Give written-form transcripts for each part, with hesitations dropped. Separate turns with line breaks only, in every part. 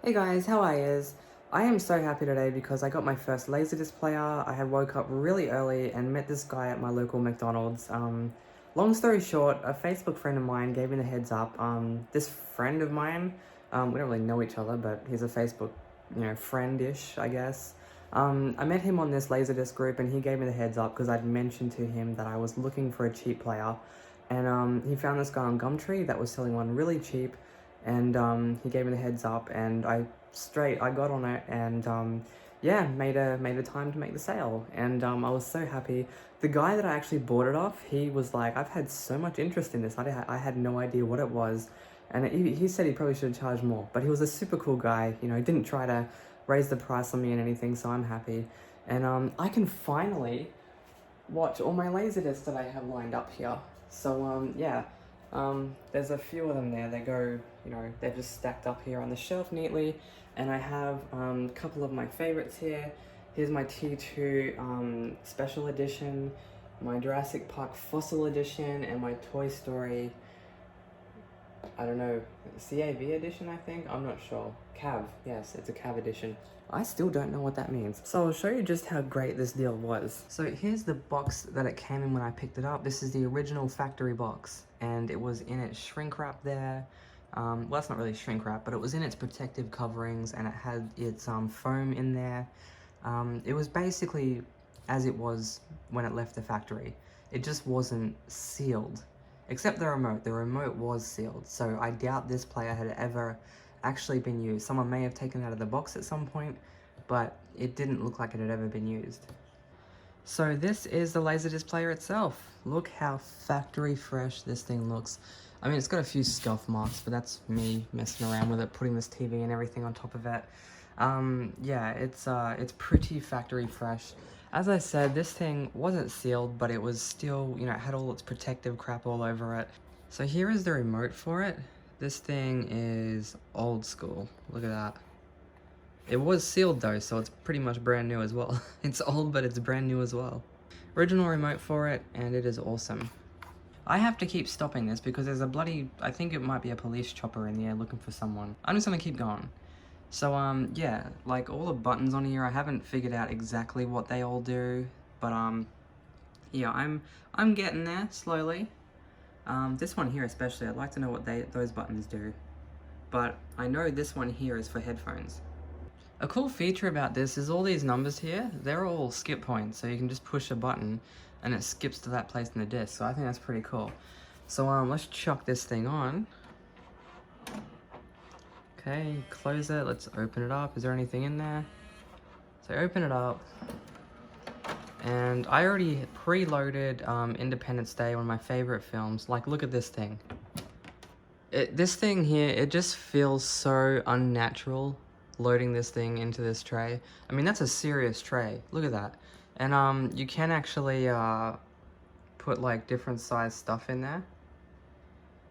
Hey guys, how are yous? I am so happy today because I got my first Laserdisc player. I had woke up really early and met this guy at my local McDonald's. Long story short, a Facebook friend of mine gave me the heads up. This friend of mine, we don't really know each other, but he's a Facebook, friend-ish, I guess. I met him on this Laserdisc group and he gave me the heads up because I'd mentioned to him that I was looking for a cheap player. And he found this guy on Gumtree that was selling one really cheap, and he gave me the heads up, and I got on it, and yeah, made a time to make the sale, and I was so happy. The guy that I actually bought it off, he was like, I've had so much interest in this. I had no idea what it was, and he said he probably should have charged more, but he was a super cool guy. You know, he didn't try to raise the price on me and anything, so I'm happy. And I can finally watch all my Laserdiscs that I have lined up here. So yeah, there's a few of them there. They go, they're just stacked up here on the shelf neatly, and I have a couple of my favorites here. Here's my T2 Special Edition, my Jurassic Park Fossil Edition, and my Toy Story, I don't know, CAV edition, I think? I'm not sure. CAV, yes, it's a CAV edition. I still don't know what that means. So I'll show you just how great this deal was. So here's the box that it came in when I picked it up. This is the original factory box, and it was in its shrink wrap there. Well, it's not really shrink wrap, but it was in its protective coverings, and it had its foam in there. It was basically as it was when it left the factory. It just wasn't sealed. Except the remote. The remote was sealed, so I doubt this player had ever actually been used. Someone may have taken it out of the box at some point, but it didn't look like it had ever been used. So this is the Laserdisc player itself. Look how factory fresh this thing looks. I mean, it's got a few scuff marks, but that's me messing around with it, putting this TV and everything on top of it. Yeah, it's pretty factory fresh. As I said, this thing wasn't sealed, but it was still, it had all its protective crap all over it. So here is the remote for it. This thing is old school. Look at that. It was sealed though, so it's pretty much brand new as well. It's old, but it's brand new as well. Original remote for it, and it is awesome. I have to keep stopping this because there's a bloody, I think it might be a police chopper in the air looking for someone. I'm just gonna keep going. So yeah, like all the buttons on here, I haven't figured out exactly what they all do, but yeah, I'm getting there slowly. This one here especially, I'd like to know what those buttons do, but I know this one here is for headphones. A cool feature about this is all these numbers here, they're all skip points, so you can just push a button and it skips to that place in the disc, so I think that's pretty cool. So let's chuck this thing on. Okay, close it, let's open it up. Is there anything in there? So open it up, and I already preloaded Independence Day, one of my favorite films. Like, look at this thing. This thing here, it just feels so unnatural loading this thing into this tray. I mean, that's a serious tray. Look at that. And you can actually put like different size stuff in there.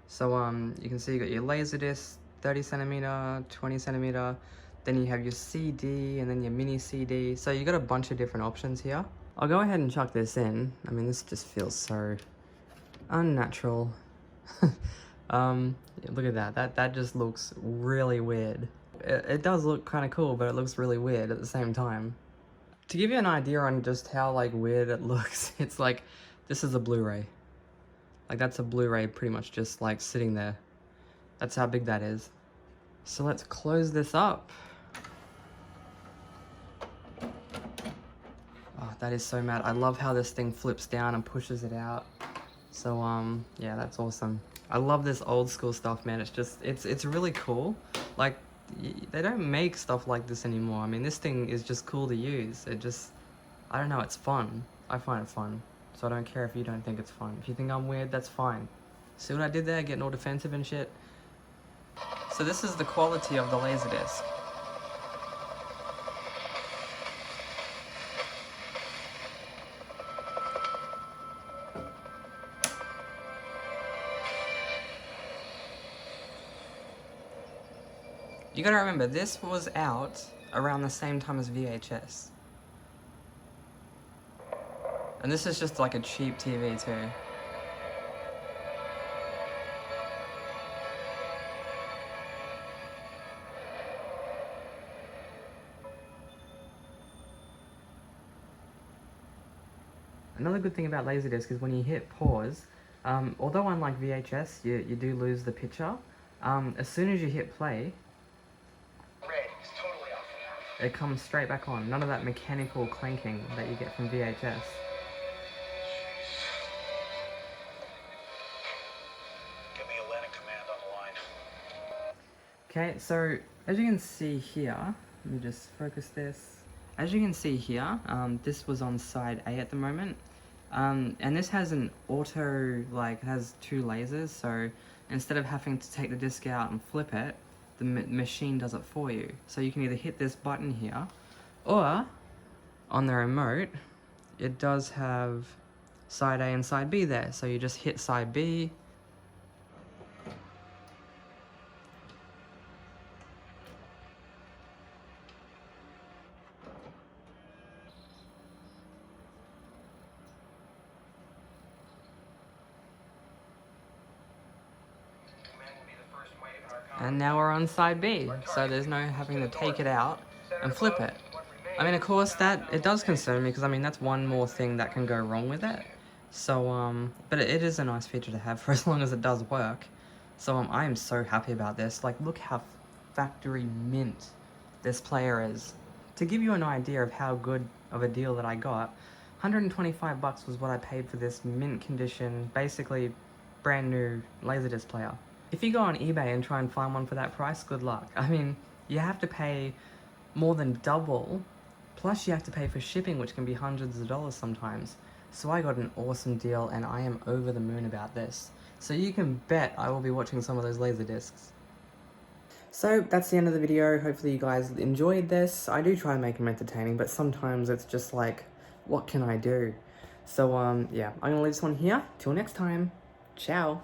So you can see you got your Laserdisc, 30 centimeter, 20 centimeter, then you have your CD and then your mini CD. So you got a bunch of different options here. I'll go ahead and chuck this in. I mean, this just feels so unnatural. Look at that. That just looks really weird. It does look kind of cool, but it looks really weird at the same time. To give you an idea on just how like weird it looks, it's like, this is a Blu-ray. Like that's a Blu-ray pretty much just like sitting there. That's how big that is. So let's close this up. Oh, that is so mad. I love how this thing flips down and pushes it out. So yeah, that's awesome. I love this old school stuff, man. It's just, it's really cool. Like, they don't make stuff like this anymore. I mean, this thing is just cool to use. It just, I don't know, it's fun. I find it fun. So I don't care if you don't think it's fun. If you think I'm weird, that's fine. See what I did there? Getting all defensive and shit. So this is the quality of the Laserdisc. You gotta remember, this was out around the same time as VHS. And this is just like a cheap TV too. Another good thing about Laserdisc is when you hit pause, although unlike VHS, you do lose the picture, as soon as you hit play, it comes straight back on. None of that mechanical clanking that you get from VHS.
Give me a landing command on the line.
Okay, so as you can see here, let me just focus this. As you can see here, this was on side A at the moment. And this has an auto, like, it has 2 lasers, so instead of having to take the disc out and flip it, the machine does it for you. So you can either hit this button here, or on the remote, it does have side A and side B there. So you just hit side B. And now we're on side B, so there's no having to take it out and flip it. I mean, of course, it does concern me, because, I mean, that's one more thing that can go wrong with it. So, but it is a nice feature to have for as long as it does work. So, I am so happy about this. Like, look how factory mint this player is. To give you an idea of how good of a deal that I got, $125 was what I paid for this mint condition, basically brand new Laserdisc player. If you go on eBay and try and find one for that price, good luck. I mean, you have to pay more than double, plus you have to pay for shipping, which can be hundreds of dollars sometimes. So I got an awesome deal, and I am over the moon about this. So you can bet I will be watching some of those Laserdiscs. So that's the end of the video. Hopefully you guys enjoyed this. I do try and make them entertaining, but sometimes it's just like, what can I do? So yeah, I'm gonna leave this one here. Till next time, ciao.